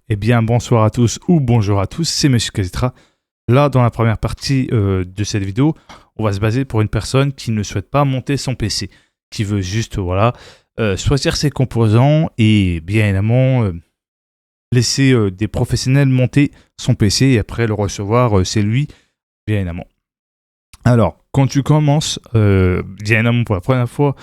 Eh bien, bonsoir à tous ou bonjour à tous, c'est Monsieur Kazitra. Là, dans la première partie de cette vidéo, on va se baser pour une personne qui ne souhaite pas monter son PC, qui veut juste, choisir ses composants et bien évidemment laisser des professionnels monter son PC et après le recevoir, c'est lui, bien évidemment. Alors, quand tu commences, bien évidemment pour la première fois,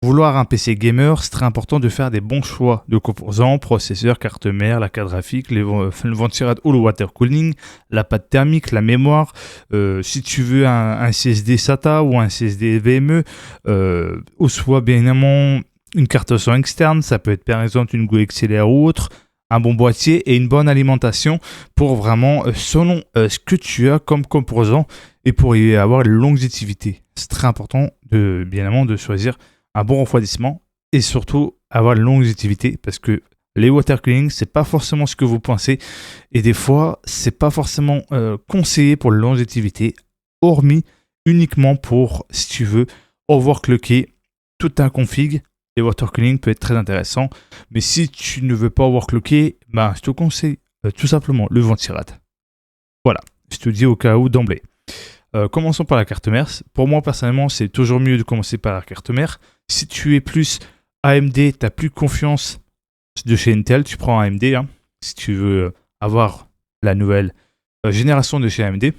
vouloir un PC gamer, c'est très important de faire des bons choix de composants, processeur, carte mère, la carte graphique, le ventirail ou le water cooling, la pâte thermique, la mémoire. Si tu veux un SSD SATA ou un SSD VME, ou soit bien évidemment une carte son externe, ça peut être par exemple une Go XLR ou autre, un bon boîtier et une bonne alimentation pour vraiment, selon ce que tu as comme composant et pour y avoir une longévité. C'est très important bien évidemment de choisir un bon refroidissement et surtout avoir une longévité parce que les water cooling, c'est pas forcément ce que vous pensez et des fois, c'est pas forcément conseillé pour la longévité, hormis uniquement pour, si tu veux, overclocker tout un config. Les water cooling peut être très intéressant, mais si tu ne veux pas overclocker, je te conseille tout simplement le ventirail. Voilà, je te dis au cas où d'emblée. Commençons par la carte mère. Pour moi, personnellement, c'est toujours mieux de commencer par la carte mère. Si tu es plus AMD, tu n'as plus confiance de chez Intel, tu prends AMD. Si tu veux avoir la nouvelle génération de chez AMD.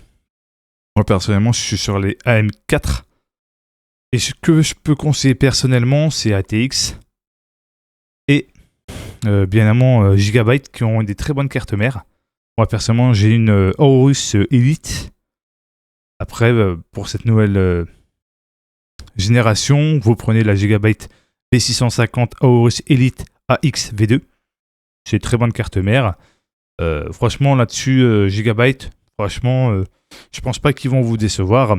Moi, personnellement, je suis sur les AM4. Et ce que je peux conseiller personnellement, c'est ATX et bien évidemment Gigabyte qui ont des très bonnes cartes mères. Moi, personnellement, j'ai une Aorus Elite. Après, pour cette nouvelle génération, vous prenez la Gigabyte B650 Aorus Elite AX V2. C'est une très bonne carte mère. Franchement, là-dessus, Gigabyte, je pense pas qu'ils vont vous décevoir.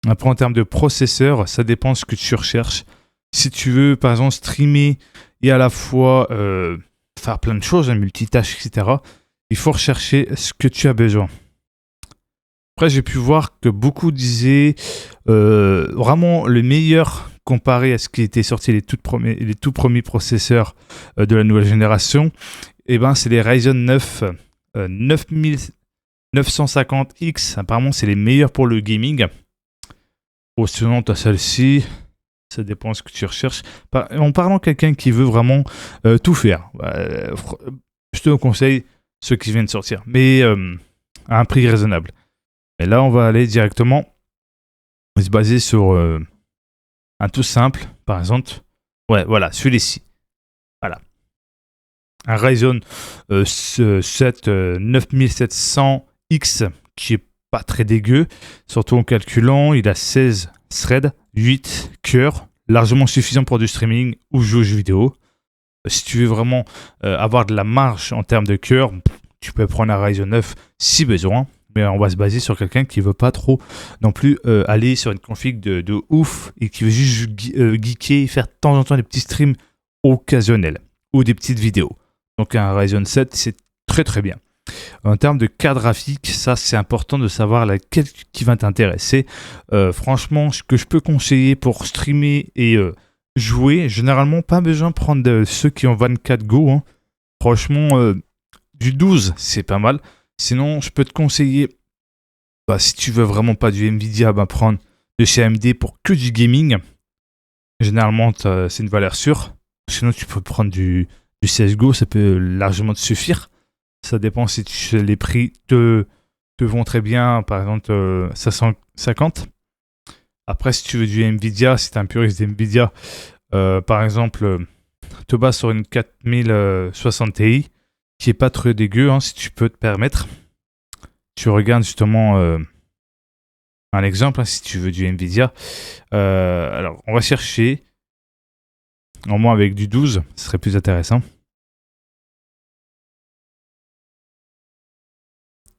Après, en termes de processeur, ça dépend de ce que tu recherches. Si tu veux, par exemple, streamer et à la fois faire plein de choses, multitâches, etc., il faut rechercher ce que tu as besoin. Après, j'ai pu voir que beaucoup disaient vraiment le meilleur comparé à ce qui était sorti les tout premiers processeurs de la nouvelle génération. C'est les Ryzen 9 9950X. Apparemment, c'est les meilleurs pour le gaming. Sinon, tu as celle-ci. Ça dépend de ce que tu recherches. En parlant de quelqu'un qui veut vraiment tout faire, je te conseille ceux qui viennent de sortir, mais à un prix raisonnable. Et là, on va aller directement se baser sur un tout simple, par exemple. Ouais, voilà, celui-ci. Voilà. Un Ryzen 7 9700X qui est pas très dégueu, surtout en calculant, il a 16 threads, 8 cœurs, largement suffisant pour du streaming ou jouer aux jeux vidéo. Si tu veux vraiment avoir de la marge en termes de cœurs, tu peux prendre un Ryzen 9 si besoin, mais on va se baser sur quelqu'un qui veut pas trop non plus aller sur une config de ouf et qui veut juste geeker et faire de temps en temps des petits streams occasionnels ou des petites vidéos. Donc un Ryzen 7, c'est très très bien. En termes de carte graphique, ça c'est important de savoir laquelle qui va t'intéresser. Franchement, ce que je peux conseiller pour streamer et jouer, généralement pas besoin de prendre ceux qui ont 24 Go. Franchement, du 12 c'est pas mal. Sinon, je peux te conseiller, si tu veux vraiment pas du Nvidia, prendre de chez AMD pour que du gaming. Généralement, c'est une valeur sûre. Sinon, tu peux prendre du CSGO, ça peut largement te suffire. Ça dépend si les prix te vont très bien, par exemple 550. Après, si tu veux du Nvidia, si tu es un puriste d'Nvidia, par exemple, te base sur une 4060 Ti, qui est pas très dégueu, si tu peux te permettre. Tu regardes justement un exemple, si tu veux du Nvidia. Alors, on va chercher, au moins avec du 12, ce serait plus intéressant.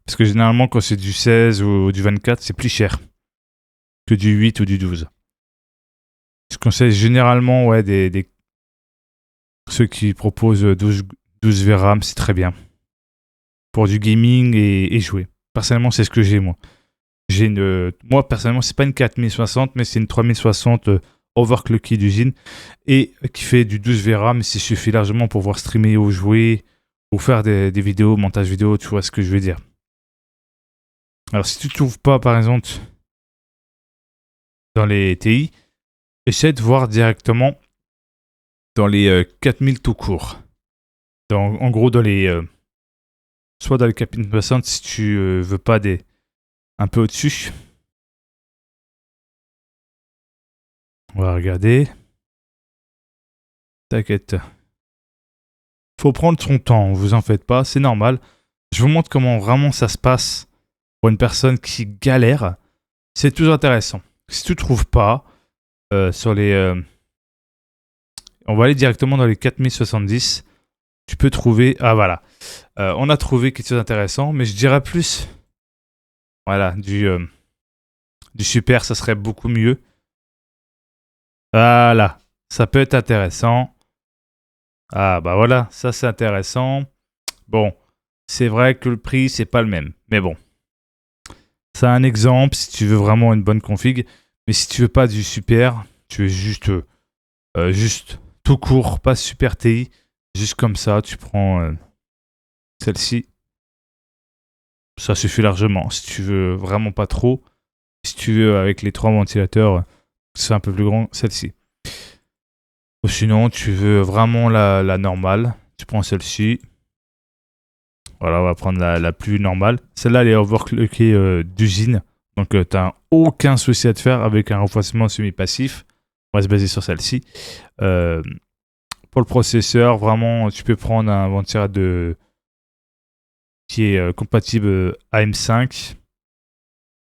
Parce que généralement, quand c'est du 16 ou du 24, c'est plus cher que du 8 ou du 12. Je conseille généralement ceux qui proposent 12 VRAM, c'est très bien. Pour du gaming et jouer. Personnellement, c'est ce que j'ai, moi. Moi, personnellement, c'est pas une 4060, mais c'est une 3060 overclockée d'usine et qui fait du 12 VRAM, mais ça suffit largement pour pouvoir streamer ou jouer pour faire des vidéos, montage vidéo, tu vois ce que je veux dire. Alors si tu ne trouves pas par exemple dans les TI, essaie de voir directement dans les 4000 tout court. En gros dans les... soit dans les 4060 si tu veux pas des... un peu au-dessus. On va regarder. T'inquiète. Faut prendre son temps, vous en faites pas, c'est normal. Je vous montre comment vraiment ça se passe pour une personne qui galère. C'est toujours intéressant. Si tu ne trouves pas sur les... on va aller directement dans les 4070. Tu peux trouver... Ah voilà. On a trouvé quelque chose d'intéressant, mais je dirais plus... Voilà, du super, ça serait beaucoup mieux. Voilà. Ça peut être intéressant. Ah bah voilà, ça c'est intéressant. Bon, c'est vrai que le prix, c'est pas le même. Mais bon. C'est un exemple si tu veux vraiment une bonne config. Mais si tu veux pas du super, tu veux juste tout court, pas super TI. Juste comme ça, tu prends celle-ci. Ça suffit largement. Si tu veux vraiment pas trop. Si tu veux avec les 3 ventilateurs, c'est un peu plus grand, celle-ci. Ou sinon, tu veux vraiment la normale. Tu prends celle-ci. Voilà, on va prendre la plus normale. Celle-là, elle est overclockée d'usine. Donc, tu n'as aucun souci à te faire avec un refroidissement semi-passif. On va se baser sur celle-ci. Pour le processeur, vraiment, tu peux prendre un ventilateur qui est compatible AM5.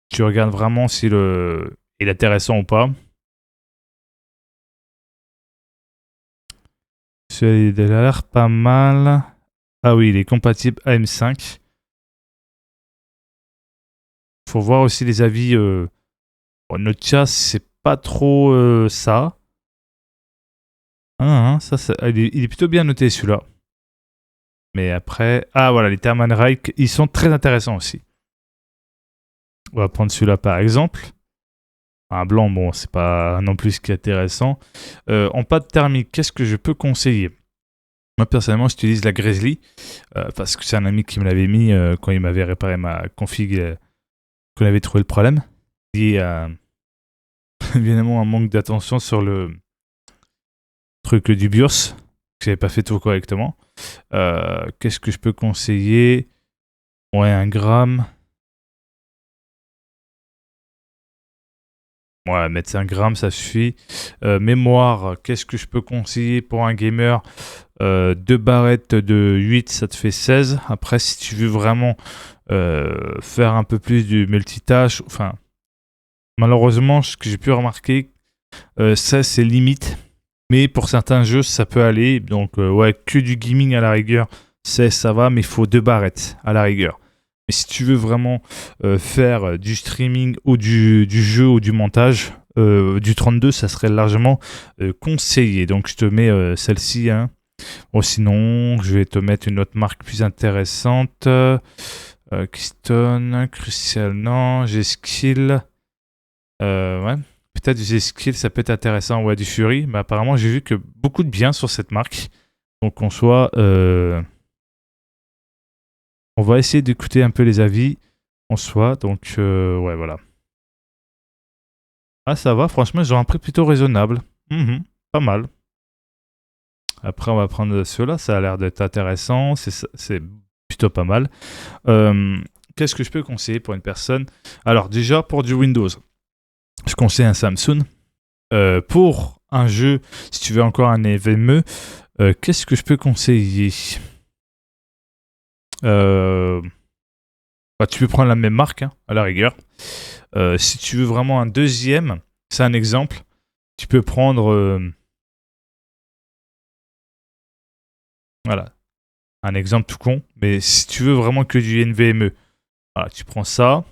Tu regardes vraiment si il est intéressant ou pas. Il a l'air pas mal. Ah oui, il est compatible AM5. Faut voir aussi les avis. Notre chat, c'est pas trop ça. Il est plutôt bien noté celui-là. Mais après... Ah voilà, les Thermal Reich, ils sont très intéressants aussi. On va prendre celui-là par exemple. Un blanc, bon, c'est pas non plus ce qui est intéressant. En pâte thermique, qu'est-ce que je peux conseiller? Moi, personnellement, j'utilise la Grizzly. Parce que c'est un ami qui me l'avait mis quand il m'avait réparé ma config, qu'on avait trouvé le problème. Il y a évidemment un manque d'attention sur le truc du BIOS, que j'avais pas fait tout correctement. Qu'est-ce que je peux conseiller? Ouais, 1 gramme. Ouais, mettre 5 grammes, ça suffit. Mémoire, qu'est-ce que je peux conseiller pour un gamer? 2 barrettes de 8, ça te fait 16. Après, si tu veux vraiment faire un peu plus du multitâche, enfin, malheureusement, ce que j'ai pu remarquer, ça c'est limite. Mais pour certains jeux, ça peut aller. Donc, ouais, que du gaming à la rigueur, ça va, mais il faut 2 barrettes à la rigueur. Mais si tu veux vraiment faire du streaming ou du jeu ou du montage, du 32, ça serait largement conseillé. Donc, je te mets celle-ci. Hein. Bon, sinon, je vais te mettre une autre marque plus intéressante. Keystone, Crucial, non. G-Skill. Ouais. Peut-être du G-Skill, ça peut être intéressant. Ouais, du Fury. Mais apparemment, j'ai vu que beaucoup de bien sur cette marque. Donc, on va essayer d'écouter un peu les avis en soi. Donc, ouais, voilà. Ah, ça va. Franchement, ils ont un prix plutôt raisonnable. Pas mal. Après, on va prendre ceux-là. Ça a l'air d'être intéressant. C'est plutôt pas mal. Qu'est-ce que je peux conseiller pour une personne? Alors, déjà, pour du Windows, je conseille un Samsung. Pour un jeu, si tu veux encore un NVMe, qu'est-ce que je peux conseiller? Tu peux prendre la même marque, hein, à la rigueur. Si tu veux vraiment un deuxième, c'est un exemple. Tu peux prendre... voilà. Un exemple tout con. Mais si tu veux vraiment que du NVMe, voilà, tu prends ça.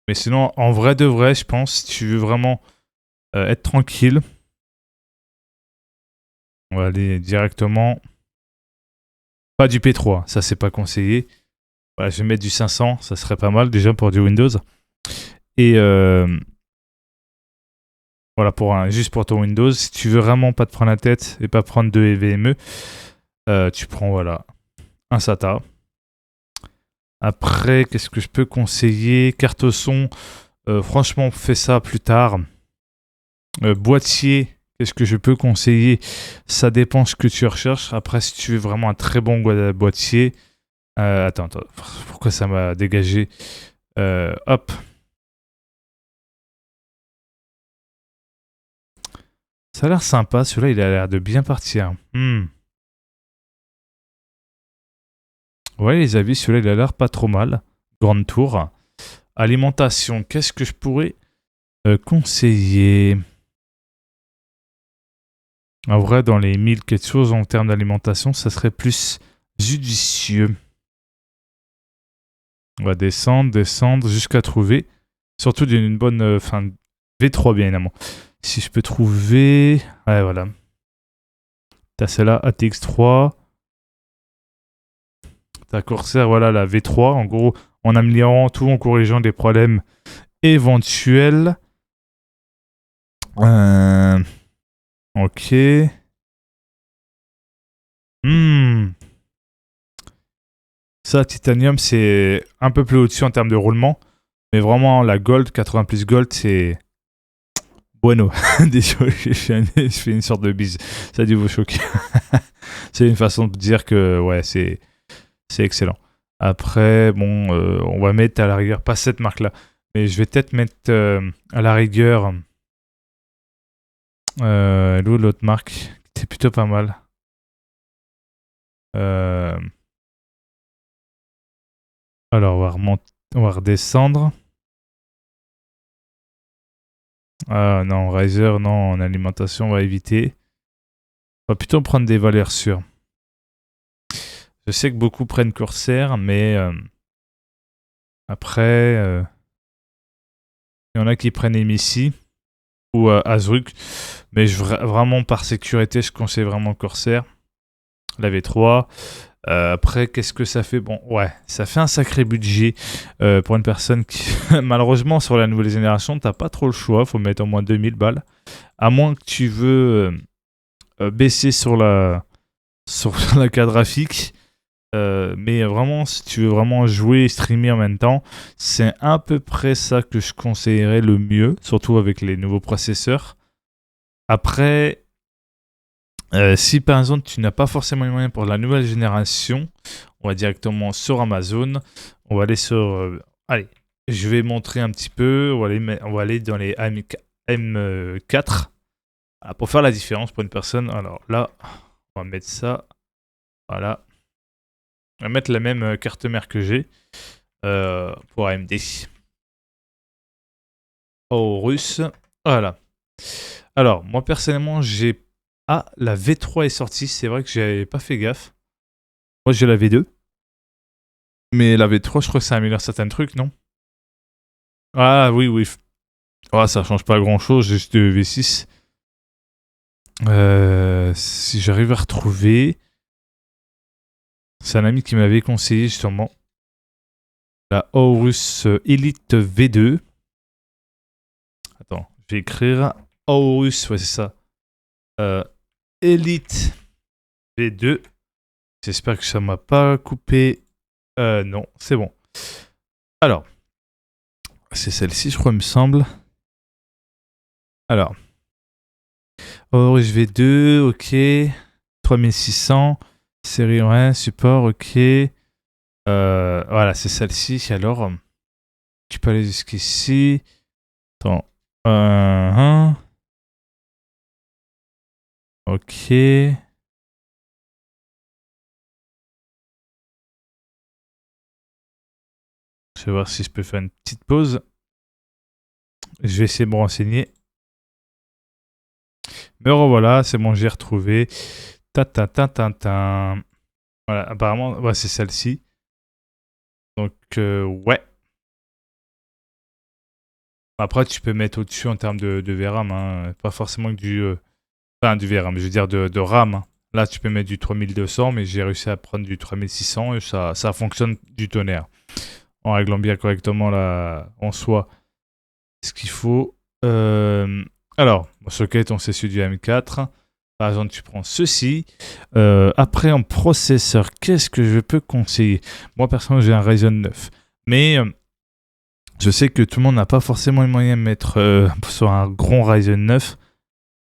Mais sinon, en vrai de vrai, je pense, si tu veux vraiment être tranquille, on va aller directement... Pas du P3, ça c'est pas conseillé. Voilà, je vais mettre du 500, ça serait pas mal déjà pour du Windows. Et voilà, juste pour ton Windows, si tu veux vraiment pas te prendre la tête et pas prendre de NVMe, Tu prends, voilà, un SATA. Après, qu'est-ce que je peux conseiller? Carte son, franchement, fais ça plus tard. Boîtier, qu'est-ce que je peux conseiller? Ça dépend ce que tu recherches. Après, si tu veux vraiment un très bon boîtier... attends, pourquoi ça m'a dégagé? Hop. Ça a l'air sympa, celui-là, il a l'air de bien partir. Ouais, les avis, celui-là, il a l'air pas trop mal. Grande tour. Alimentation, qu'est-ce que je pourrais conseiller? En vrai, dans les 1000 quelque chose en termes d'alimentation, ça serait plus judicieux. On va descendre jusqu'à trouver. Surtout d'une bonne... Enfin, V3 bien évidemment. Si je peux trouver... Ouais, voilà. T'as celle-là, ATX3. T'as Corsair, voilà, la V3. En gros, en améliorant tout, en corrigeant des problèmes éventuels. Ok. Ça, Titanium, c'est un peu plus au-dessus en termes de roulement. Mais vraiment, la Gold, 80 plus Gold, c'est... Bueno. Désolé, je fais une sorte de bise. Ça a dû vous choquer. C'est une façon de dire que, ouais, c'est excellent. Après, bon, on va mettre à la rigueur, pas cette marque-là, mais je vais peut-être mettre à la rigueur... l'autre marque, c'est plutôt pas mal. Alors, on va redescendre. Ah non, Riser, non, en alimentation, on va éviter. On va plutôt prendre des valeurs sûres. Je sais que beaucoup prennent Corsair, mais après, il y en a qui prennent Emissi ou Azruk. Mais vraiment, par sécurité, je conseille vraiment Corsair. La V3. Après, qu'est-ce que ça fait? Bon, ouais, ça fait un sacré budget pour une personne qui... Malheureusement, sur la nouvelle génération, t'as pas trop le choix. Faut mettre au moins 2000 balles. À moins que tu veux baisser sur la carte graphique. Mais vraiment, si tu veux vraiment jouer et streamer en même temps, c'est à peu près ça que je conseillerais le mieux, surtout avec les nouveaux processeurs. Après... si par exemple tu n'as pas forcément les moyens pour la nouvelle génération, on va directement sur Amazon. On va aller sur... allez, je vais montrer un petit peu. On va aller dans les M4 pour faire la différence pour une personne. Alors là, on va mettre ça. Voilà. On va mettre la même carte mère que j'ai pour AMD. Aorus. Voilà. Alors, moi personnellement, j'ai... Ah, la V3 est sortie. C'est vrai que j'avais pas fait gaffe. Moi, j'ai la V2. Mais la V3, je crois que ça améliore certains trucs, non? Ah oui, oui. Ah, ça change pas grand-chose, j'ai juste V6. Si j'arrive à retrouver... C'est un ami qui m'avait conseillé justement la Aorus Elite V2. Attends, je vais écrire Aorus, ouais c'est ça. Elite V2. J'espère que ça m'a pas coupé. Non, c'est bon. Alors, c'est celle-ci, je crois, il me semble. Alors, Aorus V2, ok. 3600. Série 1, support, ok. Voilà, c'est celle-ci. Alors, tu peux aller jusqu'ici. Attends. Ok. Je vais voir si je peux faire une petite pause. Je vais essayer de me renseigner. Me revoilà, c'est bon, j'ai retrouvé. Ta. Voilà, apparemment, ouais, c'est celle-ci. Donc, ouais. Après, tu peux mettre au-dessus en termes de VRAM. Hein. Pas forcément que du... Enfin, du VRAM, je veux dire de RAM. Hein. Là, tu peux mettre du 3200, mais j'ai réussi à prendre du 3600 et ça fonctionne du tonnerre. En réglant bien correctement en soi ce qu'il faut. Alors, socket, on sait celui du M4. Par exemple, tu prends ceci. Après, en processeur, qu'est-ce que je peux conseiller? Moi, personnellement, j'ai un Ryzen 9. Mais je sais que tout le monde n'a pas forcément les moyens de mettre sur un grand Ryzen 9.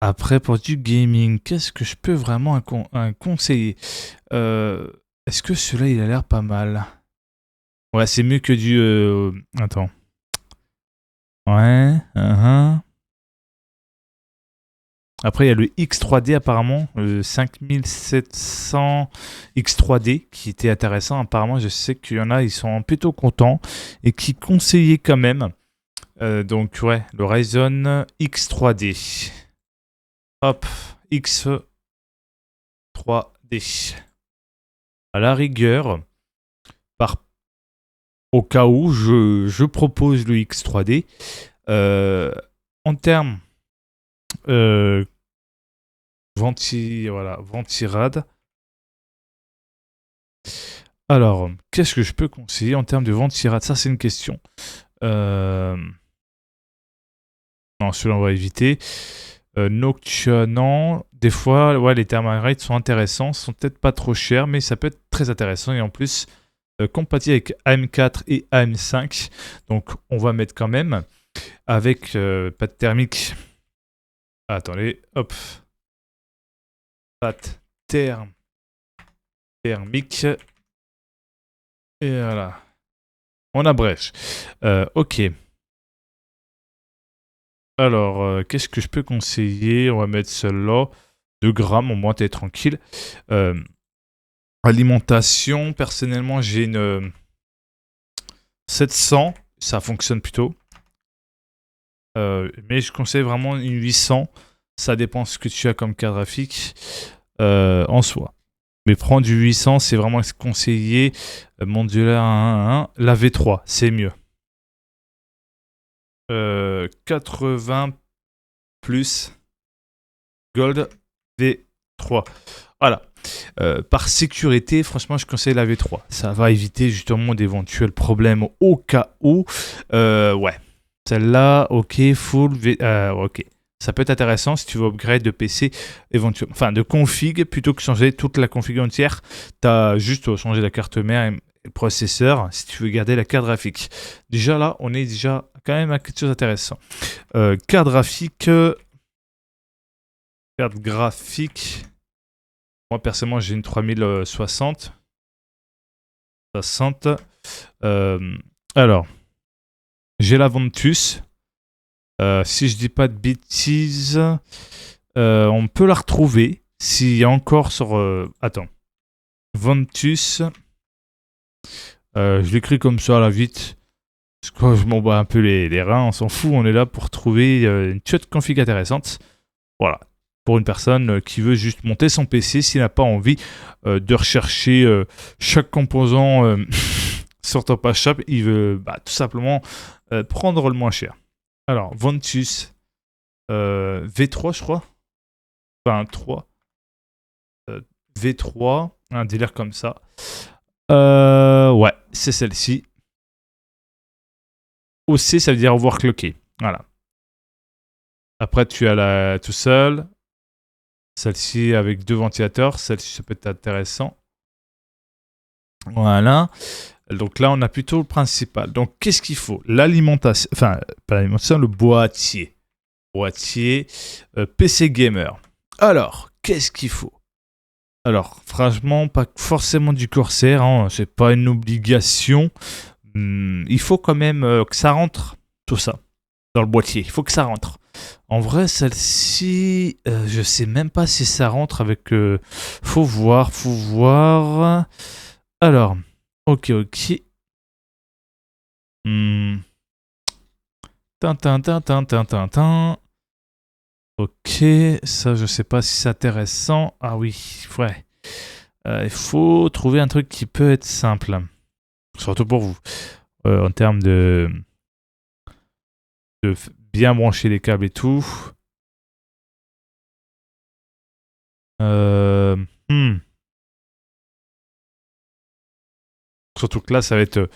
Après, pour du gaming, qu'est-ce que je peux vraiment un conseiller? Est-ce que celui-là, il a l'air pas mal? Ouais, c'est mieux que du... Attends. Ouais. Après, il y a le X3D apparemment, le 5700 X3D qui était intéressant. Apparemment, je sais qu'il y en a, ils sont plutôt contents et qui conseillaient quand même. Donc, ouais, le Ryzen X3D. Hop, X3D. À la rigueur, au cas où, je propose le X3D. En termes ventirad. Alors, qu'est-ce que je peux conseiller en termes de ventirad? Ça, c'est une question. Non, celui-là, on va éviter. Noctua, non. Des fois, ouais, les thermalright sont intéressants. Sont peut-être pas trop chers, mais ça peut être très intéressant. Et en plus, compatible avec AM4 et AM5. Donc, on va mettre quand même. Avec pas de thermique. Ah, attendez, hop. Pas de thermique. Et voilà. On abrège. Ok. Alors, qu'est-ce que je peux conseiller? On va mettre celle-là. 2 grammes, au moins t'es tranquille. Alimentation, personnellement, j'ai une 700. Ça fonctionne plutôt. Mais je conseille vraiment une 800. Ça dépend ce que tu as comme carte graphique en soi. Mais prendre du 800, c'est vraiment conseillé. Modulaire 1.1. La V3, c'est mieux. 80 plus Gold V3. Voilà. Par sécurité, franchement, je conseille la V3. Ça va éviter justement d'éventuels problèmes au cas où. Ouais. Celle-là, ok, full V. Ok. Ça peut être intéressant si tu veux upgrade de PC éventuellement. Enfin, de config, plutôt que changer toute la config entière. Tu as juste à changer la carte mère et le processeur si tu veux garder la carte graphique. Déjà là, on est déjà quand même à quelque chose d'intéressant. Carte graphique. Carte graphique. Moi, personnellement, j'ai une 3060. 60. Alors, j'ai la Ventus. Si je dis pas de bêtises, on peut la retrouver. S'il y a encore sur... attends. Ventus. Je l'écris comme ça à la vite. Parce que je m'en bats un peu les reins. On s'en fout. On est là pour trouver une chouette config intéressante. Voilà. Pour une personne qui veut juste monter son PC, s'il n'a pas envie de rechercher chaque composant sur Top Shop, il veut tout simplement prendre le moins cher. Alors, Ventus V3, je crois. Enfin, 3. V3, un délire comme ça. Ouais, c'est celle-ci. OC, ça veut dire overclocké. Voilà. Après, tu as la tout seul. Celle-ci avec 2 ventilateurs. Celle-ci, ça peut être intéressant. Voilà. Donc là, on a plutôt le principal. Donc, qu'est-ce qu'il faut? L'alimentation. Enfin, pas l'alimentation, le boîtier. Boîtier PC Gamer. Alors, qu'est-ce qu'il faut? Alors, franchement, pas forcément du Corsair. Hein, c'est pas une obligation. Il faut quand même que ça rentre, tout ça, dans le boîtier. Il faut que ça rentre. En vrai, celle-ci, je sais même pas si ça rentre avec... faut voir, faut voir. Alors, ok. Tintin. Ok, ça, je sais pas si c'est intéressant. Ah oui, ouais. Il faut trouver un truc qui peut être simple. Surtout pour vous. En termes de bien brancher les câbles et tout. Surtout que là, ça va être...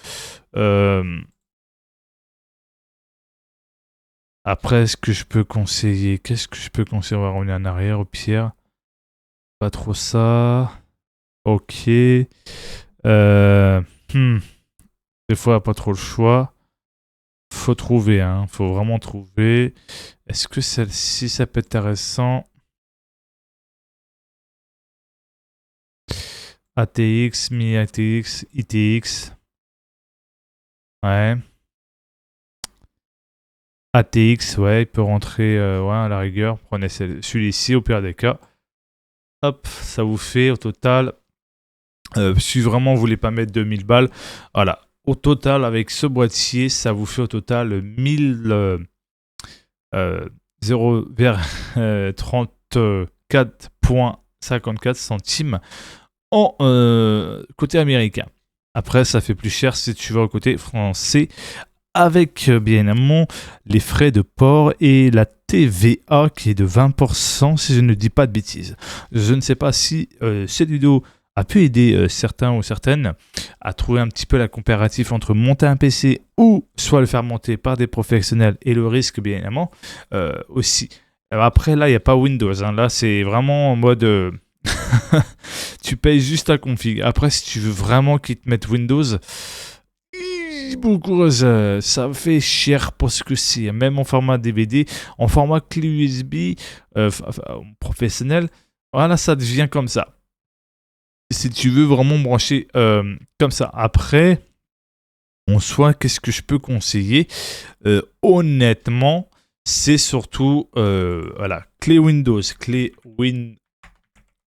après, est-ce que je peux conseiller? Qu'est-ce que je peux conseiller? On va revenir en arrière au pire. Pas trop ça. Ok. Des fois, pas trop le choix. Faut trouver, hein. Faut vraiment trouver. Est-ce que celle-ci, ça peut être intéressant? ATX, Mi ATX, ITX. Ouais. ATX, ouais, il peut rentrer ouais, à la rigueur. Prenez celui-ci au pire des cas. Hop, ça vous fait au total. Si vraiment vous voulez pas mettre 2000 balles, voilà. Au total, avec ce boîtier, ça vous fait au total 0,34,54 centimes en côté américain. Après, ça fait plus cher si tu vas au côté français, avec bien évidemment les frais de port et la TVA qui est de 20% si je ne dis pas de bêtises. Je ne sais pas si cette vidéo a pu aider certains ou certaines à trouver un petit peu la comparatif entre monter un PC ou soit le faire monter par des professionnels et le risque bien évidemment aussi. Alors après là il n'y a pas Windows, hein. Là c'est vraiment en mode tu payes juste la config. Après si tu veux vraiment qu'ils te mettent Windows, beaucoup ça fait cher pour ce que c'est, même en format DVD, en format clé USB professionnel, voilà, ça devient comme ça. Si tu veux vraiment brancher comme ça. Après, en soi, qu'est-ce que je peux conseiller? Honnêtement, c'est surtout voilà, clé Windows,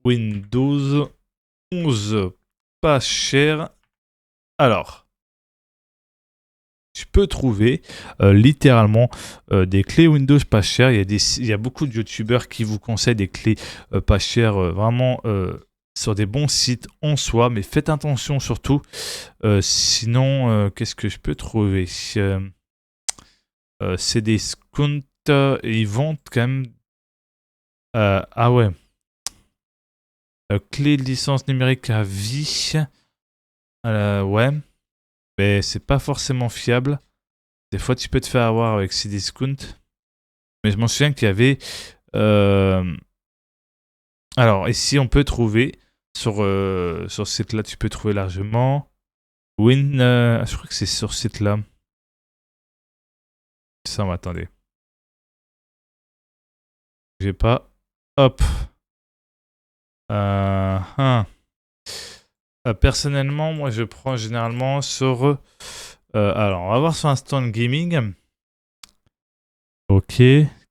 Windows 11, pas cher. Alors, tu peux trouver littéralement des clés Windows pas chères. Il y a beaucoup de youtubeurs qui vous conseillent des clés pas chères, vraiment sur des bons sites en soi, mais faites attention surtout. Sinon, qu'est-ce que je peux trouver? C'est des discounts, ils vendent quand même. Ah ouais. Clé de licence numérique à vie. Ouais. Mais c'est pas forcément fiable. Des fois, tu peux te faire avoir avec ces discounts. Mais je m'en souviens qu'il y avait. Alors, ici, on peut trouver sur ce site-là, tu peux trouver largement. Je crois que c'est sur ce site-là. Ça, attendez. J'ai pas. Hop. Personnellement, moi, je prends généralement sur. Alors, on va voir sur un stand gaming. Ok.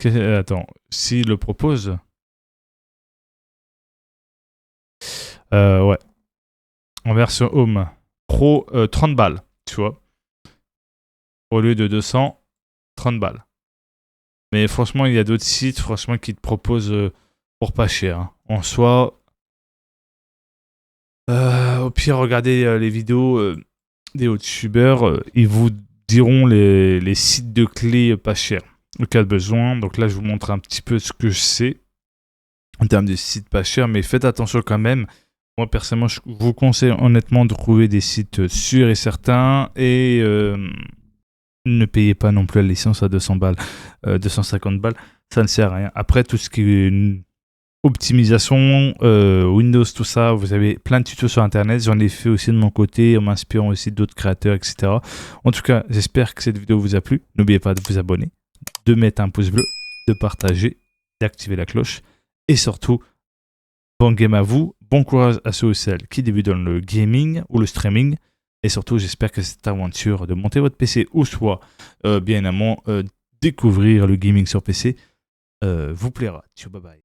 Attends. S'il le propose. Ouais. En version Home. Pro, 30 balles. Tu vois. Au lieu de 200, 30 balles. Mais franchement, il y a d'autres sites franchement, qui te proposent pour pas cher. Hein. En soi, au pire, regardez les vidéos des youtubeurs. Ils vous diront les sites de clés pas chers. Au cas de besoin. Donc là, je vous montre un petit peu ce que je sais en termes de sites pas chers. Mais faites attention quand même. Moi, personnellement, je vous conseille honnêtement de trouver des sites sûrs et certains. Et ne payez pas non plus la licence à 200 balles, 250 balles. Ça ne sert à rien. Après, tout ce qui est optimisation, Windows, tout ça, vous avez plein de tutos sur Internet. J'en ai fait aussi de mon côté, en m'inspirant aussi d'autres créateurs, etc. En tout cas, j'espère que cette vidéo vous a plu. N'oubliez pas de vous abonner, de mettre un pouce bleu, de partager, d'activer la cloche. Et surtout, bon game à vous. Bon courage à ceux ou celles qui débutent dans le gaming ou le streaming. Et surtout, j'espère que cette aventure de monter votre PC ou soit, bien évidemment, découvrir le gaming sur PC vous plaira. Ciao, bye bye.